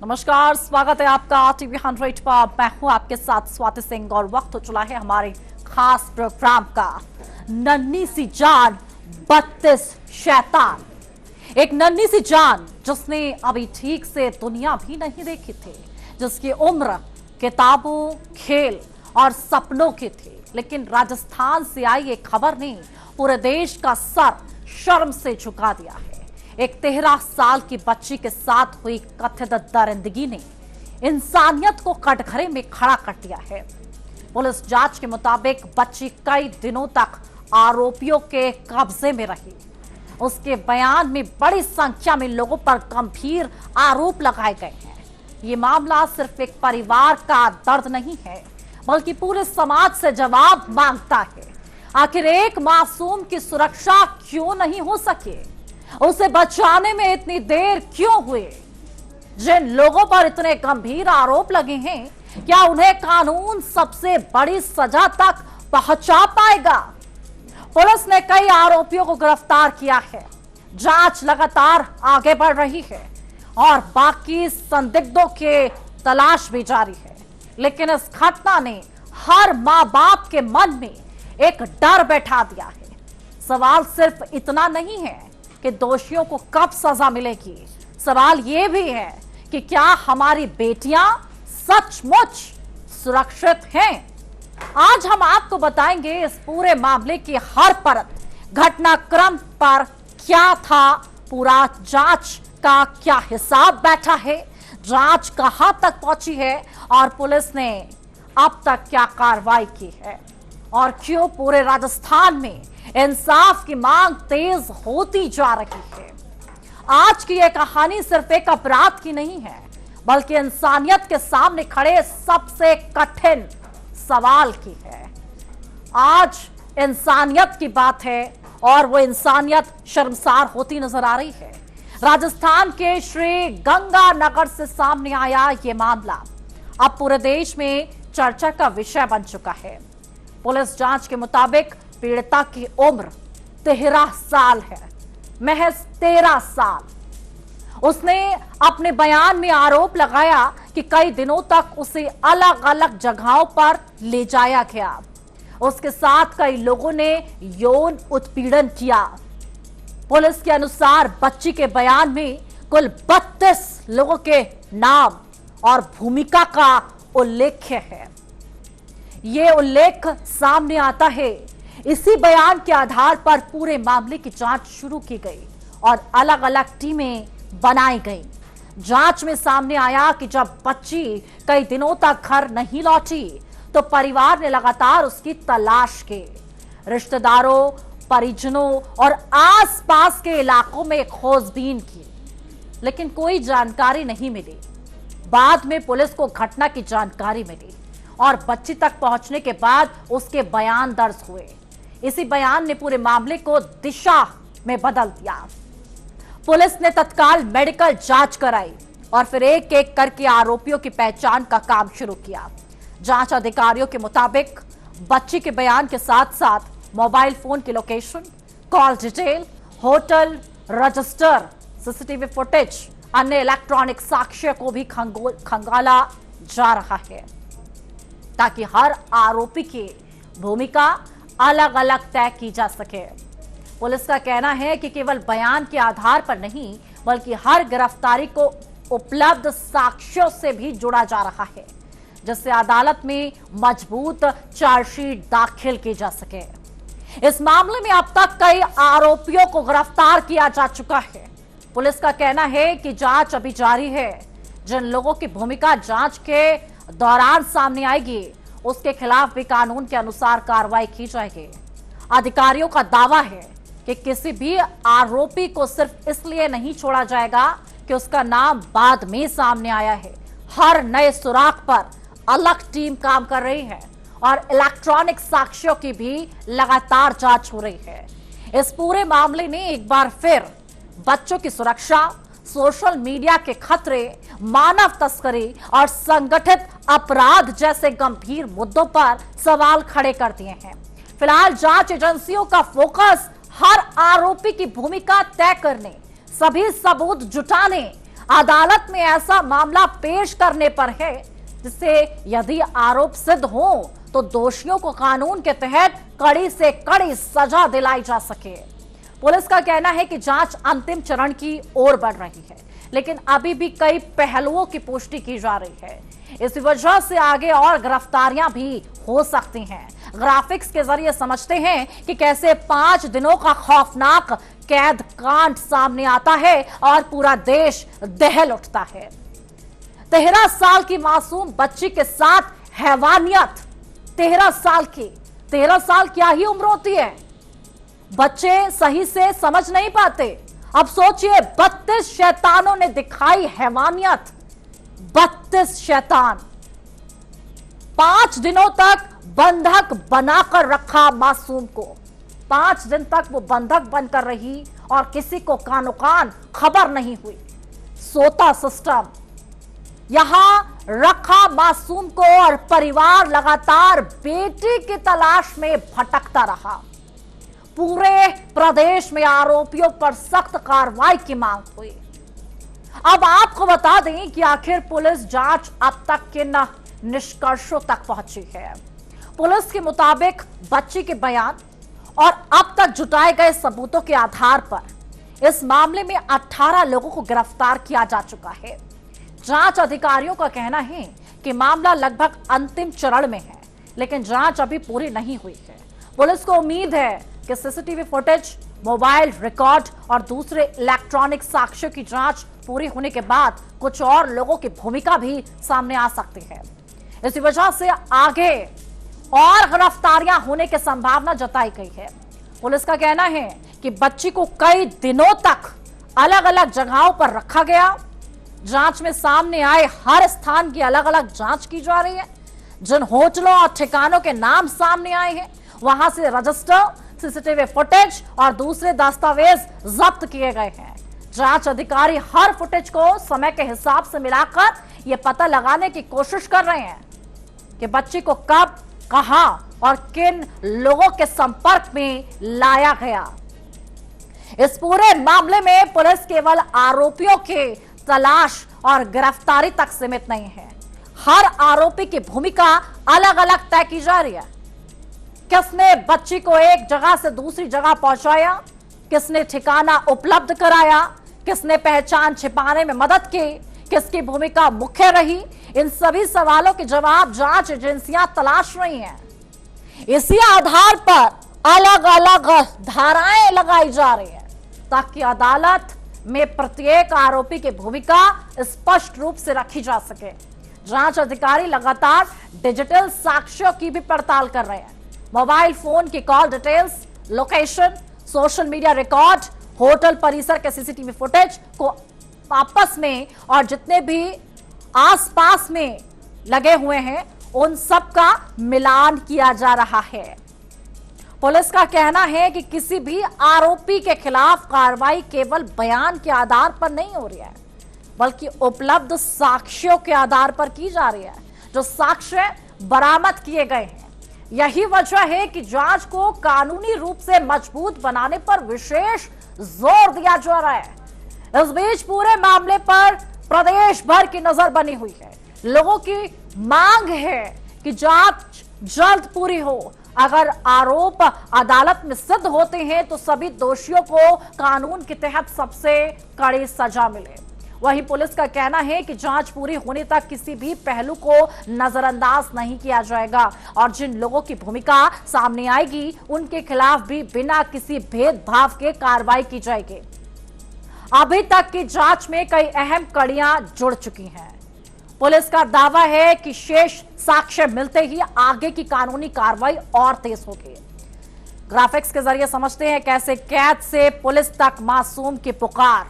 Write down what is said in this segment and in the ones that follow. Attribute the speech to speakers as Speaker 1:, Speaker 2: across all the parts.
Speaker 1: नमस्कार, स्वागत है आपका टीवी 100 पर। मैं हूं आपके साथ स्वाति सिंह और वक्त हो चला है हमारे खास प्रोग्राम का। नन्ही सी जान 32 शैतान। एक नन्ही सी जान जिसने अभी ठीक से दुनिया भी नहीं देखी थी, जिसकी उम्र किताबों, खेल और सपनों की थी, लेकिन राजस्थान से आई एक खबर ने पूरे देश का सर शर्म से झुका दिया है। एक 13 साल की बच्ची के साथ हुई कथित दरिंदगी ने इंसानियत को कटघरे में खड़ा कर दिया है। पुलिस जांच के मुताबिक बच्ची कई दिनों तक आरोपियों के कब्जे में रही। उसके बयान में बड़ी संख्या में लोगों पर गंभीर आरोप लगाए गए हैं। ये मामला सिर्फ एक परिवार का दर्द नहीं है, बल्कि पूरे समाज से जवाब मांगता है। आखिर एक मासूम की सुरक्षा क्यों नहीं हो सके? उसे बचाने में इतनी देर क्यों हुई? जिन लोगों पर इतने गंभीर आरोप लगे हैं, क्या उन्हें कानून सबसे बड़ी सजा तक पहुंचा पाएगा? पुलिस ने कई आरोपियों को गिरफ्तार किया है। जांच लगातार आगे बढ़ रही है और बाकी संदिग्धों के तलाश भी जारी है। लेकिन इस घटना ने हर मां बाप के मन में एक डर बैठा दिया है। सवाल सिर्फ इतना नहीं है कि दोषियों को कब सजा मिलेगी, सवाल यह भी है कि क्या हमारी बेटियां सचमुच सुरक्षित हैं? आज हम आपको बताएंगे इस पूरे मामले की हर परत, घटनाक्रम पर क्या था, पूरा जांच का क्या हिसाब बैठा है, जांच कहां तक पहुंची है और पुलिस ने अब तक क्या कार्रवाई की है और क्यों पूरे राजस्थान में इंसाफ की मांग तेज होती जा रही है। आज की यह कहानी सिर्फ एक अपराध की नहीं है, बल्कि इंसानियत के सामने खड़े सबसे कठिन सवाल की है। आज इंसानियत की बात है और वो इंसानियत शर्मसार होती नजर आ रही है। राजस्थान के श्री गंगानगर से सामने आया ये मामला अब पूरे देश में चर्चा का विषय बन चुका है। पुलिस जांच के मुताबिक पीड़िता की उम्र 13 साल है, महज 13 साल। उसने अपने बयान में आरोप लगाया कि कई दिनों तक उसे अलग अलग जगहों पर ले जाया गया। उसके साथ कई लोगों ने यौन उत्पीड़न किया। पुलिस के अनुसार बच्ची के बयान में कुल 32 लोगों के नाम और भूमिका का उल्लेख है। ये उल्लेख सामने आता है। इसी बयान के आधार पर पूरे मामले की जांच शुरू की गई और अलग अलग टीमें बनाई गई। जांच में सामने आया कि जब बच्ची कई दिनों तक घर नहीं लौटी तो परिवार ने लगातार उसकी तलाश की। रिश्तेदारों, परिजनों और आसपास के इलाकों में खोजबीन की, लेकिन कोई जानकारी नहीं मिली। बाद में पुलिस को घटना की जानकारी मिली और बच्ची तक पहुंचने के बाद उसके बयान दर्ज हुए। इसी बयान ने पूरे मामले को दिशा में बदल दिया। पुलिस ने तत्काल मेडिकल जांच कराई और फिर एक एक करके आरोपियों की पहचान का काम शुरू किया। जांच अधिकारियों के मुताबिक बच्ची के बयान के साथ साथ मोबाइल फोन की location, call detail, hotel register, CCTV footage, अन्य इलेक्ट्रॉनिक साक्ष्य को भी खंगाला जा रहा है ताकि हर आरोपी की भूमिका अलग अलग तय की जा सके। पुलिस का कहना है कि केवल बयान के आधार पर नहीं, बल्कि हर गिरफ्तारी को उपलब्ध साक्ष्यों से भी जोड़ा जा रहा है, जिससे अदालत में मजबूत चार्जशीट दाखिल की जा सके। इस मामले में अब तक कई आरोपियों को गिरफ्तार किया जा चुका है। पुलिस का कहना है कि जांच अभी जारी है। जिन लोगों की भूमिका जांच के दौरान सामने आएगी, उसके खिलाफ भी कानून के अनुसार कार्रवाई की जाएगी। अधिकारियों का दावा है कि किसी भी आरोपी को सिर्फ इसलिए नहीं छोड़ा जाएगा कि उसका नाम बाद में सामने आया है। हर नए सुराग पर अलग टीम काम कर रही है और इलेक्ट्रॉनिक साक्ष्यों की भी लगातार जांच हो रही है। इस पूरे मामले ने एक बार फिर बच्चों की सुरक्षा, सोशल मीडिया के खतरे, मानव तस्करी और संगठित अपराध जैसे गंभीर मुद्दों पर सवाल खड़े कर दिए हैं। फिलहाल जांच एजेंसियों का फोकस हर आरोपी की भूमिका तय करने, सभी सबूत जुटाने, अदालत में ऐसा मामला पेश करने पर है जिससे यदि आरोप सिद्ध हो तो दोषियों को कानून के तहत कड़ी से कड़ी सजा दिलाई जा सके। पुलिस का कहना है कि जांच अंतिम चरण की ओर बढ़ रही है, लेकिन अभी भी कई पहलुओं की पुष्टि की जा रही है। इस वजह से आगे और गिरफ्तारियां भी हो सकती हैं। ग्राफिक्स के जरिए समझते हैं कि कैसे 5 दिनों का खौफनाक कैद कांड सामने आता है और पूरा देश दहल उठता है। 13 साल की मासूम बच्ची के साथ हैवानियत। 13 साल की, 13 साल क्या ही उम्र होती है, बच्चे सही से समझ नहीं पाते। अब सोचिए 32 शैतानों ने दिखाई हैवानियत। 32 शैतान 5 दिनों तक बंधक बनाकर रखा मासूम को। 5 दिन तक वो बंधक बनकर रही और किसी को कानो कान खबर नहीं हुई। सोता सिस्टम यहां रखा मासूम को और परिवार लगातार बेटी की तलाश में भटकता रहा। पूरे प्रदेश में आरोपियों पर सख्त कार्रवाई की मांग हुई। अब आपको बता दें कि आखिर पुलिस जांच अब तक किन निष्कर्षों तक पहुंची है। पुलिस के मुताबिक बच्ची के बयान और अब तक जुटाए गए सबूतों के आधार पर इस मामले में 18 लोगों को गिरफ्तार किया जा चुका है। जांच अधिकारियों का कहना है कि मामला लगभग अंतिम चरण में है, लेकिन जांच अभी पूरी नहीं हुई है। पुलिस को उम्मीद है कि सीसीटीवी फुटेज, मोबाइल रिकॉर्ड और दूसरे इलेक्ट्रॉनिक साक्ष्यों की जांच पूरी होने के बाद कुछ और लोगों की भूमिका भी सामने आ सकती है। इसी वजह से आगे और गिरफ्तारियां होने की संभावना जताई गई है। पुलिस का कहना है कि बच्ची को कई दिनों तक अलग अलग जगहों पर रखा गया। जांच में सामने आए हर स्थान की अलग अलग जांच की जा रही है। जिन होटलों और ठिकानों के नाम सामने आए हैं वहां से रजिस्टर, सीसीटीवी फुटेज और दूसरे दस्तावेज जब्त किए गए हैं। जांच अधिकारी हर फुटेज को समय के हिसाब से मिलाकर यह पता लगाने की कोशिश कर रहे हैं कि बच्ची को कब, कहां और किन लोगों के संपर्क में लाया गया। इस पूरे मामले में पुलिस केवल आरोपियों के तलाश और गिरफ्तारी तक सीमित नहीं है। हर आरोपी की भूमिका अलग अलग तय की जा रही है। किसने बच्ची को एक जगह से दूसरी जगह पहुंचाया, किसने ठिकाना उपलब्ध कराया, किसने पहचान छिपाने में मदद की, किसकी भूमिका मुख्य रही, इन सभी सवालों के जवाब जांच एजेंसियां तलाश रही हैं। इसी आधार पर अलग अलग धाराएं लगाई जा रही हैं ताकि अदालत में प्रत्येक आरोपी की भूमिका स्पष्ट रूप से रखी जा सके। जांच अधिकारी लगातार डिजिटल साक्ष्यों की भी पड़ताल कर रहे हैं। मोबाइल फोन की call details, location, social media record, hotel परिसर के सीसीटीवी फुटेज को आपस में और जितने भी आसपास में लगे हुए हैं उन सब का मिलान किया जा रहा है। पुलिस का कहना है कि किसी भी आरोपी के खिलाफ कार्रवाई केवल बयान के आधार पर नहीं हो रही है, बल्कि उपलब्ध साक्ष्यों के आधार पर की जा रही है, जो साक्ष्य बरामद किए गए हैं। यही वजह है कि जांच को कानूनी रूप से मजबूत बनाने पर विशेष जोर दिया जा रहा है। इस बीच पूरे मामले पर प्रदेश भर की नजर बनी हुई है। लोगों की मांग है कि जांच जल्द पूरी हो। अगर आरोप अदालत में सिद्ध होते हैं तो सभी दोषियों को कानून के तहत सबसे कड़ी सजा मिले। वहीं पुलिस का कहना है कि जांच पूरी होने तक किसी भी पहलू को नजरअंदाज नहीं किया जाएगा और जिन लोगों की भूमिका सामने आएगी उनके खिलाफ भी बिना किसी भेदभाव के कार्रवाई की जाएगी। अभी तक की जांच में कई अहम कड़ियां जुड़ चुकी हैं। पुलिस का दावा है कि शेष साक्ष्य मिलते ही आगे की कानूनी कार्रवाई और तेज होगी। ग्राफिक्स के जरिए समझते हैं कैसे कैद से पुलिस तक मासूम की पुकार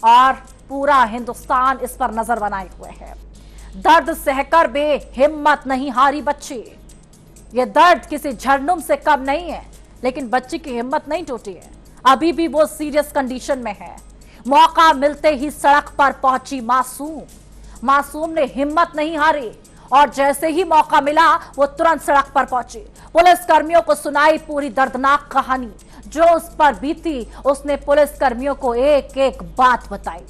Speaker 1: और पूरा हिंदुस्तान इस पर नजर बनाए हुए है। दर्द सहकर भी हिम्मत नहीं हारी बच्ची। यह दर्द किसी झरनुम से कम नहीं है, लेकिन बच्ची की हिम्मत नहीं टूटी है। अभी भी वो सीरियस कंडीशन में है। मौका मिलते ही सड़क पर पहुंची मासूम ने हिम्मत नहीं हारी और जैसे ही मौका मिला वो तुरंत सड़क पर पहुंची। पुलिस कर्मियों को सुनाई पूरी दर्दनाक कहानी जो उस पर बीती। उसने पुलिस कर्मियों को एक एक बात बताई।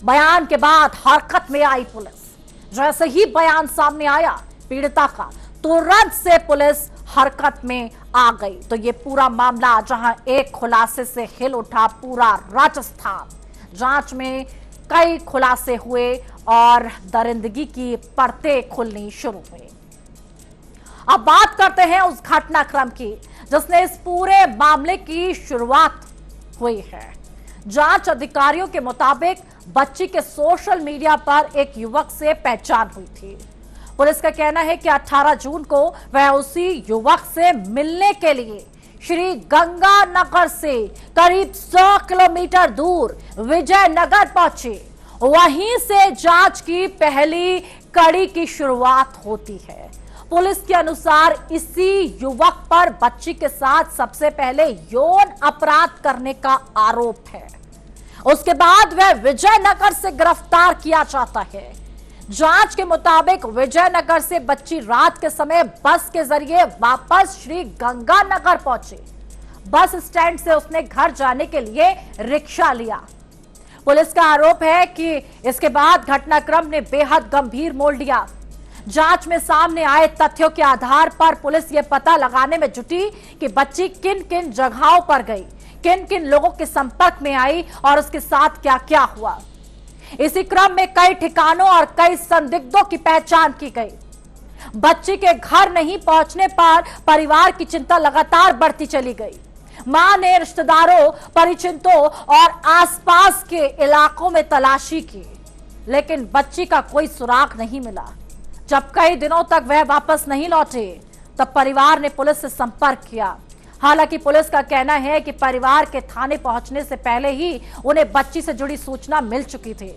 Speaker 1: बयान के बाद हरकत में आई पुलिस। जैसे ही बयान सामने आया पीड़िता का, तुरंत से पुलिस हरकत में आ गई। तो ये पूरा मामला जहां एक खुलासे से हिल उठा पूरा राजस्थान, जांच में कई खुलासे हुए और दरिंदगी की परतें खुलनी शुरू हुई। अब बात करते हैं उस घटनाक्रम की जिसने इस पूरे मामले की शुरुआत हुई है। जांच अधिकारियों के मुताबिक बच्ची के सोशल मीडिया पर एक युवक से पहचान हुई थी। पुलिस का कहना है कि 18 जून को वह उसी युवक से मिलने के लिए श्री गंगानगर से करीब 100 किलोमीटर दूर विजयनगर पहुंचे। वहीं से जांच की पहली कड़ी की शुरुआत होती है। पुलिस के अनुसार इसी युवक पर बच्ची के साथ सबसे पहले यौन अपराध करने का आरोप है। उसके बाद वह विजयनगर से गिरफ्तार किया जाता है। जांच के मुताबिक विजयनगर से बच्ची रात के समय बस के जरिए वापस श्री गंगानगर पहुंची। बस स्टैंड से उसने घर जाने के लिए रिक्शा लिया। पुलिस का आरोप है कि इसके बाद घटनाक्रम ने बेहद गंभीर मोड़ लिया। जांच में सामने आए तथ्यों के आधार पर पुलिस ये पता लगाने में जुटी कि बच्ची किन किन जगहों पर गई, किन किन लोगों के संपर्क में आई और उसके साथ क्या क्या हुआ। इसी क्रम में कई ठिकानों और कई संदिग्धों की पहचान की गई। बच्ची के घर नहीं पहुंचने पर परिवार की चिंता लगातार बढ़ती चली गई। मां ने रिश्तेदारों, परिचितों और आसपास के इलाकों में तलाशी की, लेकिन बच्ची का कोई सुराग नहीं मिला। जब कई दिनों तक वह वापस नहीं लौटे, तब परिवार ने पुलिस से संपर्क किया। हालांकि पुलिस का कहना है कि परिवार के थाने पहुंचने से पहले ही उन्हें बच्ची से जुड़ी सूचना मिल चुकी थी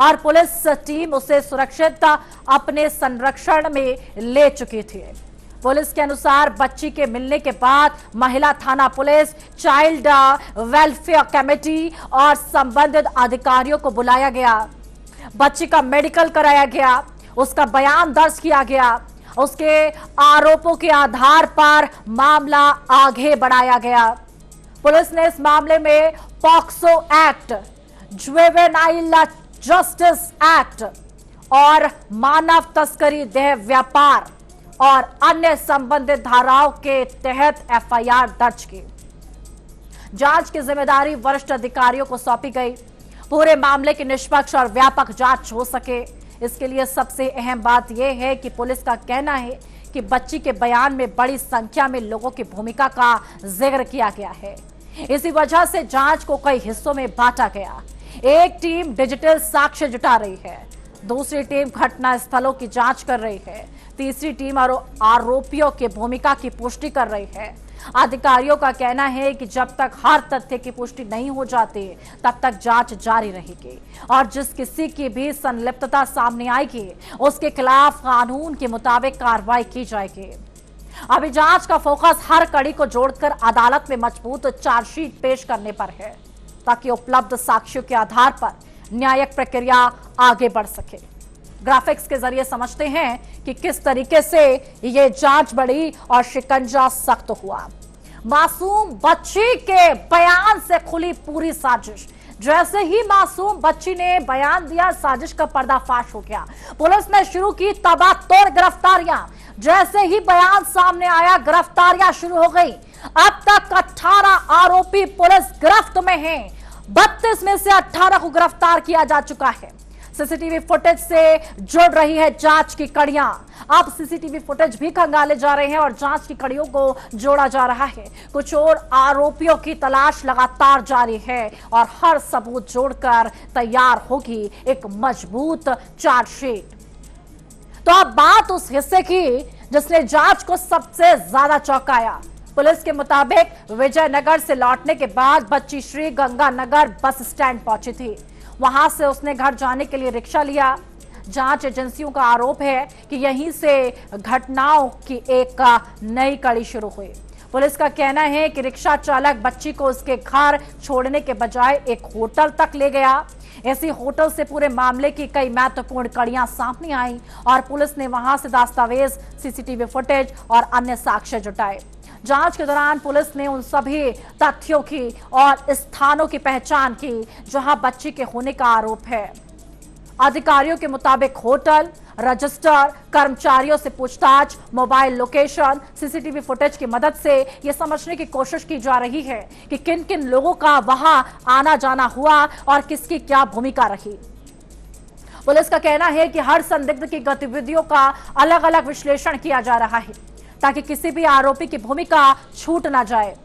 Speaker 1: और पुलिस टीम उसे सुरक्षित अपने संरक्षण में ले चुकी थी। पुलिस के अनुसार बच्ची के मिलने के बाद महिला थाना पुलिस, चाइल्ड वेलफेयर कमेटी और संबंधित अधिकारियों को बुलाया गया। बच्ची का मेडिकल कराया गया, उसका बयान दर्ज किया गया। उसके आरोपों के आधार पर मामला आगे बढ़ाया गया। पुलिस ने इस मामले में POCSO act, juvenile justice act और मानव तस्करी, देह व्यापार और अन्य संबंधित धाराओं के तहत एफआईआर दर्ज की। जांच की जिम्मेदारी वरिष्ठ अधिकारियों को सौंपी गई। पूरे मामले की निष्पक्ष और व्यापक जांच हो सके, इसके लिए सबसे अहम बात यह है कि पुलिस का कहना है कि बच्ची के बयान में बड़ी संख्या में लोगों की भूमिका का जिक्र किया गया है। इसी वजह से जांच को कई हिस्सों में बांटा गया। एक टीम डिजिटल साक्ष्य जुटा रही है, दूसरी टीम घटना स्थलों की जांच कर रही है, तीसरी टीम आरोपियों की भूमिका की पुष्टि कर रही है। अधिकारियों का कहना है कि जब तक हर तथ्य की पुष्टि नहीं हो जाती तब तक जांच जारी रहेगी और जिस किसी की भी संलिप्तता सामने आएगी उसके खिलाफ कानून के मुताबिक कार्रवाई की जाएगी। अभी जांच का फोकस हर कड़ी को जोड़कर अदालत में मजबूत चार्जशीट पेश करने पर है ताकि उपलब्ध साक्ष्यों के आधार पर न्यायिक प्रक्रिया आगे बढ़ सके। ग्राफिक्स के जरिए समझते हैं कि किस तरीके से ये जांच बढ़ी और शिकंजा सख्त हुआ। मासूम बच्ची के बयान से खुली पूरी साजिश। जैसे ही मासूम बच्ची ने बयान दिया, साजिश का पर्दाफाश हो गया। पुलिस ने शुरू की तबातोड़ गिरफ्तारियां। जैसे ही बयान सामने आया, गिरफ्तारियां शुरू हो गई। अब तक 18 आरोपी पुलिस गिरफ्त में हैं। 32 में से 18 को गिरफ्तार किया जा चुका है। सीसीटीवी फुटेज से जुड़ रही है जांच की कड़ियां। अब सीसीटीवी फुटेज भी खंगाले जा रहे हैं और जांच की कड़ियों को जोड़ा जा रहा है। कुछ और आरोपियों की तलाश लगातार जारी है और हर सबूत जोड़कर तैयार होगी एक मजबूत चार्जशीट। तो अब बात उस हिस्से की जिसने जांच को सबसे ज्यादा चौंकाया। पुलिस के मुताबिक विजयनगर से लौटने के बाद बच्ची श्री गंगानगर बस स्टैंड पहुंची थी। वहां से उसने घर जाने के लिए रिक्शा लिया। जांच एजेंसियों का आरोप है कि यहीं से घटनाओं की एक नई कड़ी शुरू हुई। पुलिस का कहना है कि रिक्शा चालक बच्ची को उसके घर छोड़ने के बजाय एक होटल तक ले गया। ऐसी होटल से पूरे मामले की कई महत्वपूर्ण कड़ियां सामने आई और पुलिस ने वहां से दस्तावेज, सीसीटीवी फुटेज और अन्य साक्ष्य जुटाए। जांच के दौरान पुलिस ने उन सभी तथ्यों की और स्थानों की पहचान की जहां बच्ची के होने का आरोप है। अधिकारियों के मुताबिक होटल, रजिस्टर, कर्मचारियों से पूछताछ, मोबाइल लोकेशन, सीसीटीवी फुटेज की मदद से यह समझने की कोशिश की जा रही है कि किन किन लोगों का वहां आना जाना हुआ और किसकी क्या भूमिका रही। पुलिस का कहना है कि हर संदिग्ध की गतिविधियों का अलग अलग विश्लेषण किया जा रहा है ताकि किसी भी आरोपी की भूमिका छूट ना जाए।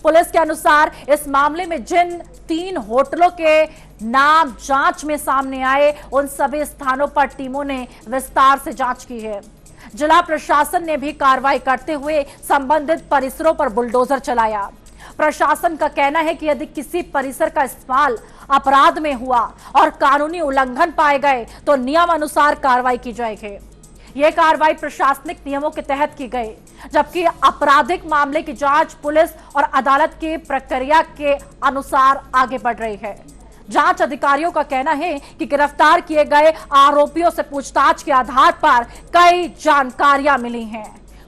Speaker 1: पुलिस के अनुसार इस मामले में जिन 3 होटलों के नाम जांच में सामने आए, उन सभी स्थानों पर टीमों ने विस्तार से जांच की है। जिला प्रशासन ने भी कार्रवाई करते हुए संबंधित परिसरों पर बुलडोजर चलाया। प्रशासन का कहना है कि यदि किसी परिसर का इस्तेमाल अपराध में हुआ और कानूनी उल्लंघन पाए गए तो नियम अनुसार कार्रवाई की जाएगी। यह कार्रवाई प्रशासनिक नियमों के तहत की गई, जबकि आपराधिक मामले की जांच पुलिस और अदालत की प्रक्रिया के अनुसार आगे बढ़ रही है। जांच अधिकारियों का कहना है कि गिरफ्तार किए गए आरोपियों से पूछताछ के आधार पर कई जानकारियां मिली हैं।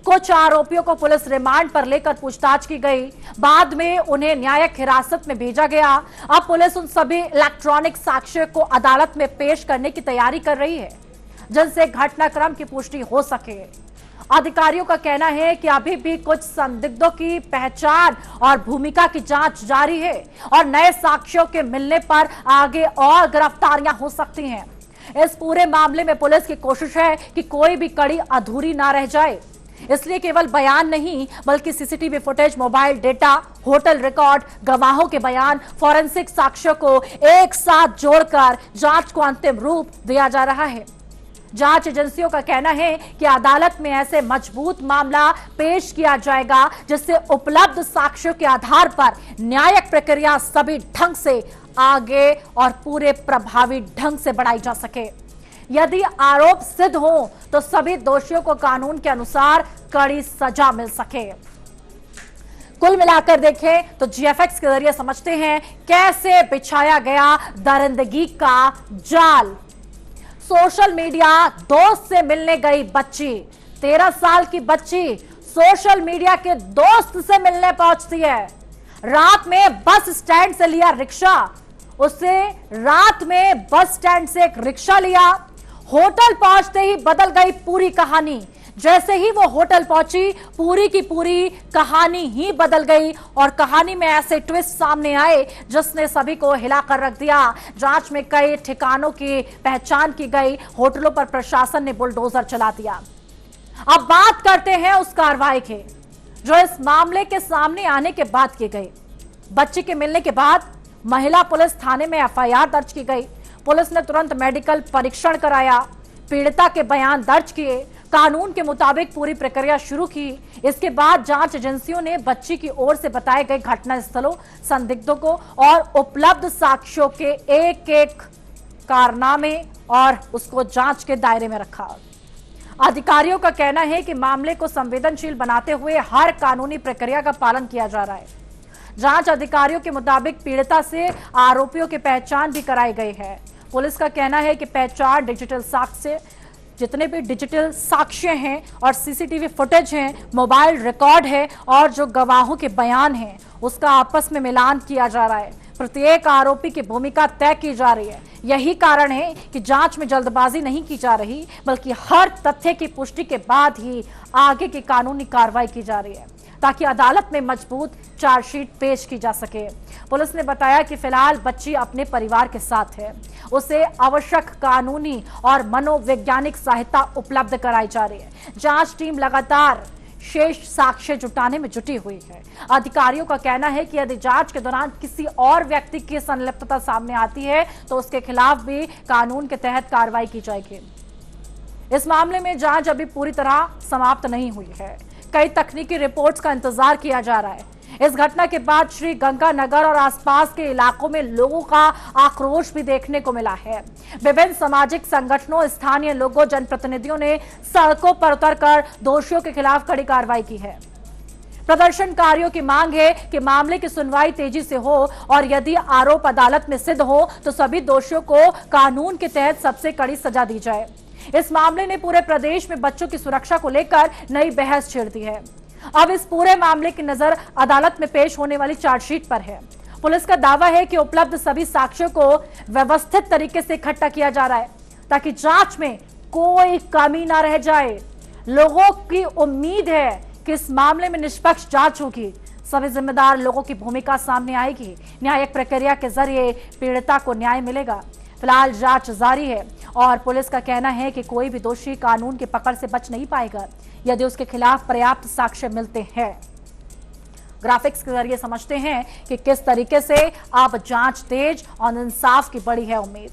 Speaker 1: कुछ आरोपियों को पुलिस रिमांड पर लेकर पूछताछ की गई, बाद में उन्हें न्यायिक हिरासत में भेजा गया। अब पुलिस उन सभी इलेक्ट्रॉनिक साक्ष्य को अदालत में पेश करने की तैयारी कर रही है जिनसे घटनाक्रम की पुष्टि हो सके। अधिकारियों का कहना है कि अभी भी कुछ संदिग्धों की पहचान और भूमिका की जांच जारी है और नए साक्ष्यों के मिलने पर आगे और गिरफ्तारियां हो सकती हैं। इस पूरे मामले में पुलिस की कोशिश है कि कोई भी कड़ी अधूरी ना रह जाए, इसलिए केवल बयान नहीं बल्कि CCTV footage, mobile data, hotel record, गवाहों के बयान, फॉरेंसिक साक्ष्यों को एक साथ जोड़कर जांच को अंतिम रूप दिया जा रहा है। जांच एजेंसियों का कहना है कि अदालत में ऐसे मजबूत मामला पेश किया जाएगा जिससे उपलब्ध साक्ष्यों के आधार पर न्यायिक प्रक्रिया सभी ढंग से आगे और पूरे प्रभावी ढंग से बढ़ाई जा सके। यदि आरोप सिद्ध हो तो सभी दोषियों को कानून के अनुसार कड़ी सजा मिल सके। कुल मिलाकर देखें तो जीएफएक्स के जरिए समझते हैं कैसे बिछाया गया दरिंदगी का जाल। सोशल मीडिया, दोस्त से मिलने गई बच्ची, 13 साल की बच्ची सोशल मीडिया के दोस्त से मिलने पहुंचती है। रात में बस स्टैंड से लिया रिक्शा, उससे रात में बस स्टैंड से एक रिक्शा लिया। होटल पहुंचते ही बदल गई पूरी कहानी। जैसे ही वो होटल पहुंची पूरी की पूरी कहानी ही बदल गई और कहानी में ऐसे ट्विस्ट सामने आए जिसने सभी को हिलाकर रख दिया। जांच में कई ठिकानों की पहचान की गई, होटलों पर प्रशासन ने बुलडोजर चला दिया। अब बात करते हैं उस कार्रवाई की जो इस मामले के सामने आने के बाद की गई। बच्ची के मिलने के बाद महिला पुलिस थाने में एफआईआर दर्ज की गई। पुलिस ने तुरंत मेडिकल परीक्षण कराया, पीड़िता के बयान दर्ज किए, कानून के मुताबिक पूरी प्रक्रिया शुरू की। इसके बाद जांच एजेंसियों ने बच्ची की ओर से बताए गए घटना स्थलों, संदिग्धों को और उपलब्ध साक्ष्यों के एक एक कारनामे और उसको जांच के दायरे में रखा। अधिकारियों का कहना है कि मामले को संवेदनशील बनाते हुए हर कानूनी प्रक्रिया का पालन किया जा रहा है। जांच अधिकारियों के मुताबिक पीड़िता से आरोपियों की पहचान भी कराई गई है। पुलिस का कहना है कि पहचान, डिजिटल साक्ष्य, जितने भी डिजिटल साक्ष्य हैं और सीसीटीवी फुटेज हैं, मोबाइल रिकॉर्ड है और जो गवाहों के बयान हैं उसका आपस में मिलान किया जा रहा है। प्रत्येक आरोपी की भूमिका तय की जा रही है। यही कारण है कि जांच में जल्दबाजी नहीं की जा रही बल्कि हर तथ्य की पुष्टि के बाद ही आगे की कानूनी कार्रवाई की जा रही है ताकि अदालत में मजबूत चार्जशीट पेश की जा सके। पुलिस ने बताया कि फिलहाल बच्ची अपने परिवार के साथ है, उसे आवश्यक कानूनी और मनोवैज्ञानिक सहायता उपलब्ध कराई जा रही है। जांच टीम लगातार शेष साक्ष्य जुटाने में जुटी हुई है। अधिकारियों का कहना है कि यदि जांच के दौरान किसी और व्यक्ति की संलिप्तता सामने आती है तो उसके खिलाफ भी कानून के तहत कार्रवाई की जाएगी। इस मामले में जांच अभी पूरी तरह समाप्त नहीं हुई है। कई तकनीकी रिपोर्ट्स का इंतजार किया जा रहा है। इस घटना के बाद श्री गंगानगर और आसपास के इलाकों में लोगों का आक्रोश भी देखने को मिला है। विभिन्न सामाजिक संगठनों, स्थानीय लोगों, जनप्रतिनिधियों ने सड़कों पर उतरकर दोषियों के खिलाफ कड़ी कार्रवाई की है। प्रदर्शनकारियों की मांग है कि मामले की सुनवाई तेजी से हो और यदि आरोप अदालत में सिद्ध हो तो सभी दोषियों को कानून के तहत सबसे कड़ी सजा दी जाए। इस मामले ने पूरे प्रदेश में बच्चों की सुरक्षा को लेकर नई बहस छेड़ दी है। अब इस पूरे मामले की नजर अदालत में पेश होने वाली चार्जशीट पर है। पुलिस का दावा है कि उपलब्ध सभी साक्ष्यों को व्यवस्थित तरीके से इकट्ठा किया जा रहा है ताकि जांच में कोई कमी ना रह जाए। लोगों की उम्मीद है कि इस मामले में निष्पक्ष जांच होगी, सभी जिम्मेदार लोगों की भूमिका सामने आएगी, न्यायिक प्रक्रिया के जरिए पीड़िता को न्याय मिलेगा। फिलहाल जांच जारी है और पुलिस का कहना है कि कोई भी दोषी कानून की पकड़ से बच नहीं पाएगा यदि उसके खिलाफ पर्याप्त साक्ष्य मिलते हैं। ग्राफिक्स के जरिए समझते हैं कि किस तरीके से अब जांच तेज और इंसाफ की बड़ी है उम्मीद।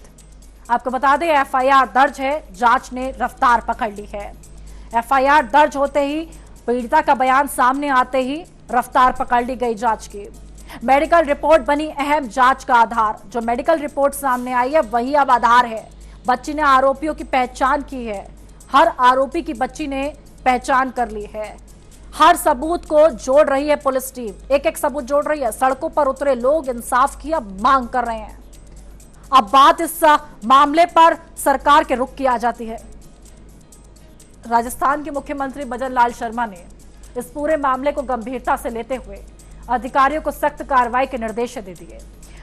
Speaker 1: आपको बता दें एफआईआर दर्ज है, जांच ने रफ्तार पकड़ ली है। एफआईआर दर्ज होते ही, पीड़िता का बयान सामने आते ही रफ्तार पकड़ ली गई जांच की। मेडिकल रिपोर्ट बनी अहम जांच का आधार। जो मेडिकल रिपोर्ट सामने आई है वही अब आधार है। बच्ची ने आरोपियों की पहचान की है, हर आरोपी की बच्ची ने पहचान कर ली है। हर सबूत को जोड़ रही है पुलिस टीम, एक एक सबूत जोड़ रही है। सड़कों पर उतरे लोग इंसाफ की अब मांग कर रहे हैं। अब बात इस मामले पर सरकार के रुख की आ जाती है। राजस्थान के मुख्यमंत्री भजन लाल शर्मा ने इस पूरे मामले को गंभीरता से लेते हुए अधिकारियों को सख्त कार्रवाई के निर्देश दे दिए।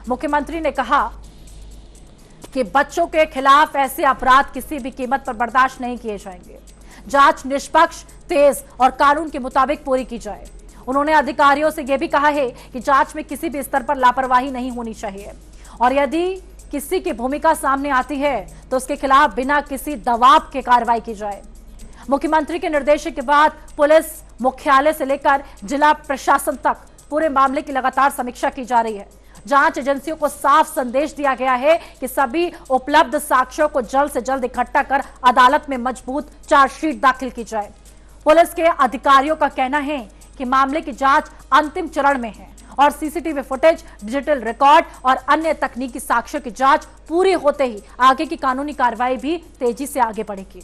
Speaker 1: मुख्यमंत्री ने कहा कि बच्चों के खिलाफ ऐसे अपराध किसी भी कीमत पर बर्दाश्त नहीं किए जाएंगे। जांच निष्पक्ष, तेज और कानून के मुताबिक पूरी की जाए। उन्होंने अधिकारियों से यह भी कहा है कि जांच में किसी भी स्तर पर लापरवाही नहीं होनी चाहिए और यदि किसी की भूमिका सामने आती है तो उसके खिलाफ बिना किसी दबाव के कार्रवाई की जाए। मुख्यमंत्री के निर्देश के बाद पुलिस मुख्यालय से लेकर जिला प्रशासन तक पूरे मामले की लगातार समीक्षा की जा रही है। जांच एजेंसियों को साफ संदेश दिया गया है कि सभी उपलब्ध साक्ष्यों को जल्द से जल्द इकट्ठा कर अदालत में मजबूत चार्जशीट दाखिल की जाए। पुलिस के अधिकारियों का कहना है कि मामले की जांच अंतिम चरण में है और सीसीटीवी फुटेज, डिजिटल रिकॉर्ड और अन्य तकनीकी साक्ष्यों की जांच पूरी होते ही आगे की कानूनी कार्रवाई भी तेजी से आगे बढ़ेगी।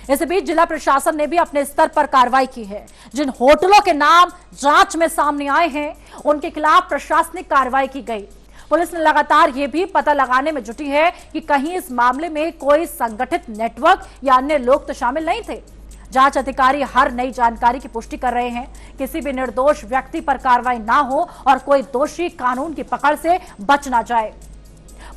Speaker 1: इस बीच जिला प्रशासन ने भी अपने स्तर पर कार्रवाई की है। जिन होटलों के नाम जांच में सामने आए हैं उनके खिलाफ प्रशासनिक कार्रवाई की गई। पुलिस ने लगातार यह भी पता लगाने में जुटी है कि कहीं इस मामले में कोई संगठित नेटवर्क या अन्य लोग तो शामिल नहीं थे। जांच अधिकारी हर नई जानकारी की पुष्टि कर रहे हैं। किसी भी निर्दोष व्यक्ति पर कार्रवाई ना हो और कोई दोषी कानून की पकड़ से बच ना जाए।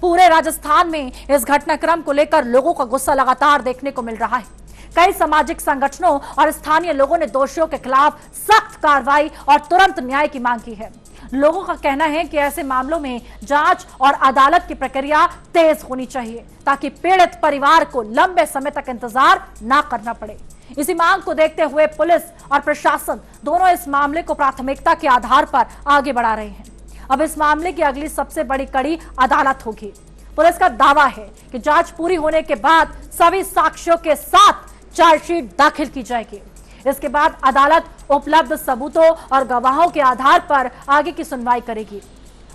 Speaker 1: पूरे राजस्थान में इस घटनाक्रम को लेकर लोगों का गुस्सा लगातार देखने को मिल रहा है। कई सामाजिक संगठनों और स्थानीय लोगों ने दोषियों के खिलाफ सख्त कार्रवाई और तुरंत न्याय की मांग की है। लोगों का कहना है कि ऐसे मामलों में जांच और अदालत की प्रक्रिया तेज होनी चाहिए ताकि पीड़ित परिवार को लंबे समय तक इंतजार न करना पड़े। इसी मांग को देखते हुए पुलिस और प्रशासन दोनों इस मामले को प्राथमिकता के आधार पर आगे बढ़ा रहे हैं। अब इस मामले की अगली सबसे बड़ी कड़ी अदालत होगी। पुलिस का दावा है कि जांच पूरी होने के बाद सभी साक्ष्यों के साथ चार्जशीट दाखिल की जाएगी। इसके बाद अदालत उपलब्ध सबूतों और गवाहों के आधार पर आगे की सुनवाई करेगी।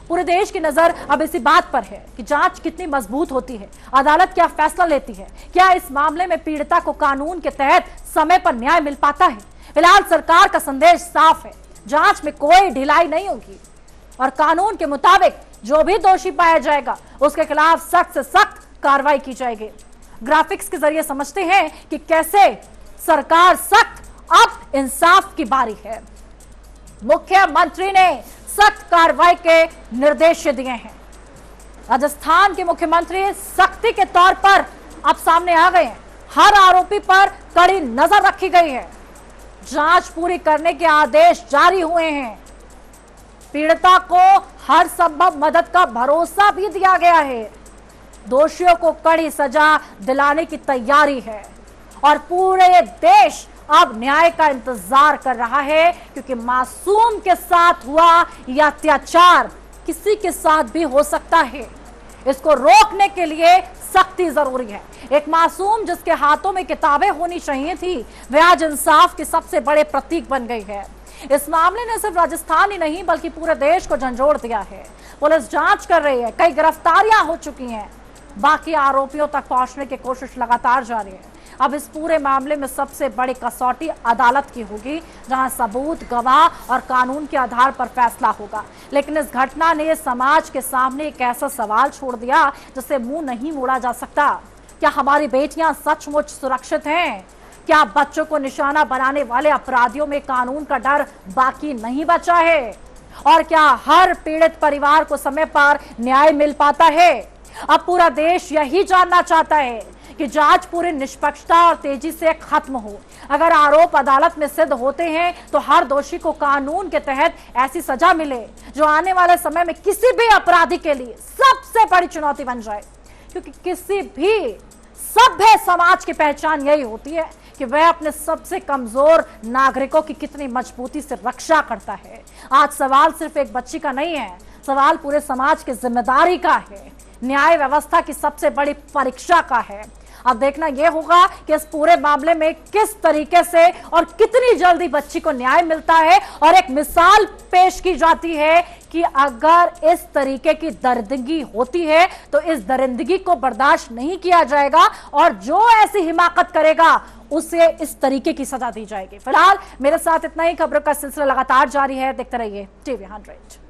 Speaker 1: पूरे देश की नजर अब इसी बात पर है कि जांच कितनी मजबूत होती है, अदालत क्या फैसला लेती है, क्या इस मामले में पीड़िता को कानून के तहत समय पर न्याय मिल पाता है। फिलहाल सरकार का संदेश साफ है, जांच में कोई ढिलाई नहीं होगी और कानून के मुताबिक जो भी दोषी पाया जाएगा उसके खिलाफ सख्त से सख्त कार्रवाई की जाएगी। ग्राफिक्स के जरिए समझते हैं कि कैसे सरकार सख्त, अब इंसाफ की बारी है। मुख्यमंत्री ने सख्त कार्रवाई के निर्देश दिए हैं। राजस्थान के मुख्यमंत्री सख्ती के तौर पर अब सामने आ गए हैं। हर आरोपी पर कड़ी नजर रखी गई है। जांच पूरी करने के आदेश जारी हुए हैं। पीड़िता को हर संभव मदद का भरोसा भी दिया गया है। दोषियों को कड़ी सजा दिलाने की तैयारी है और पूरे देश अब न्याय का इंतजार कर रहा है क्योंकि मासूम के साथ हुआ यह अत्याचार किसी के साथ भी हो सकता है। इसको रोकने के लिए सख्ती जरूरी है। एक मासूम जिसके हाथों में किताबें होनी चाहिए थी, वह आज इंसाफ के सबसे बड़े प्रतीक बन गई है। इस मामले ने सिर्फ राजस्थान ही नहीं बल्कि पूरे देश को झंझोड़ दिया है। पुलिस जांच कर रही है, कई गिरफ्तारियां हो चुकी हैं बाकी आरोपियों तक पहुंचने की कोशिश लगातार जारी है। अब इस पूरे मामले में सबसे बड़ी कसौटी अदालत की होगी, जहां सबूत, गवाह और कानून के आधार पर फैसला होगा। लेकिन इस घटना ने समाज के सामने एक ऐसा सवाल छोड़ दिया जिसे मुंह नहीं मोड़ा जा सकता। क्या हमारी बेटियां सचमुच सुरक्षित हैं? क्या बच्चों को निशाना बनाने वाले अपराधियों में कानून का डर बाकी नहीं बचा है? और क्या हर पीड़ित परिवार को समय पर न्याय मिल पाता है? अब पूरा देश यही जानना चाहता है कि जांच पूरी निष्पक्षता और तेजी से खत्म हो। अगर आरोप अदालत में सिद्ध होते हैं तो हर दोषी को कानून के तहत ऐसी सजा मिले जो आने वाले समय में किसी भी अपराधी के लिए सबसे बड़ी चुनौती बन जाए। क्योंकि किसी भी सभ्य समाज की पहचान यही होती है कि वह अपने सबसे कमजोर नागरिकों की कितनी मजबूती से रक्षा करता है। आज सवाल सिर्फ एक बच्ची का नहीं है, सवाल पूरे समाज की जिम्मेदारी का है, न्याय व्यवस्था की सबसे बड़ी परीक्षा का है। अब देखना यह होगा कि इस पूरे मामले में किस तरीके से और कितनी जल्दी बच्ची को न्याय मिलता है और एक मिसाल पेश की जाती है कि अगर इस तरीके की दरिंदगी होती है तो इस दरिंदगी को बर्दाश्त नहीं किया जाएगा और जो ऐसी हिमाकत करेगा उसे इस तरीके की सजा दी जाएगी। फिलहाल मेरे साथ इतना ही। खबरों का सिलसिला लगातार जारी है, देखते रहिए TV 100।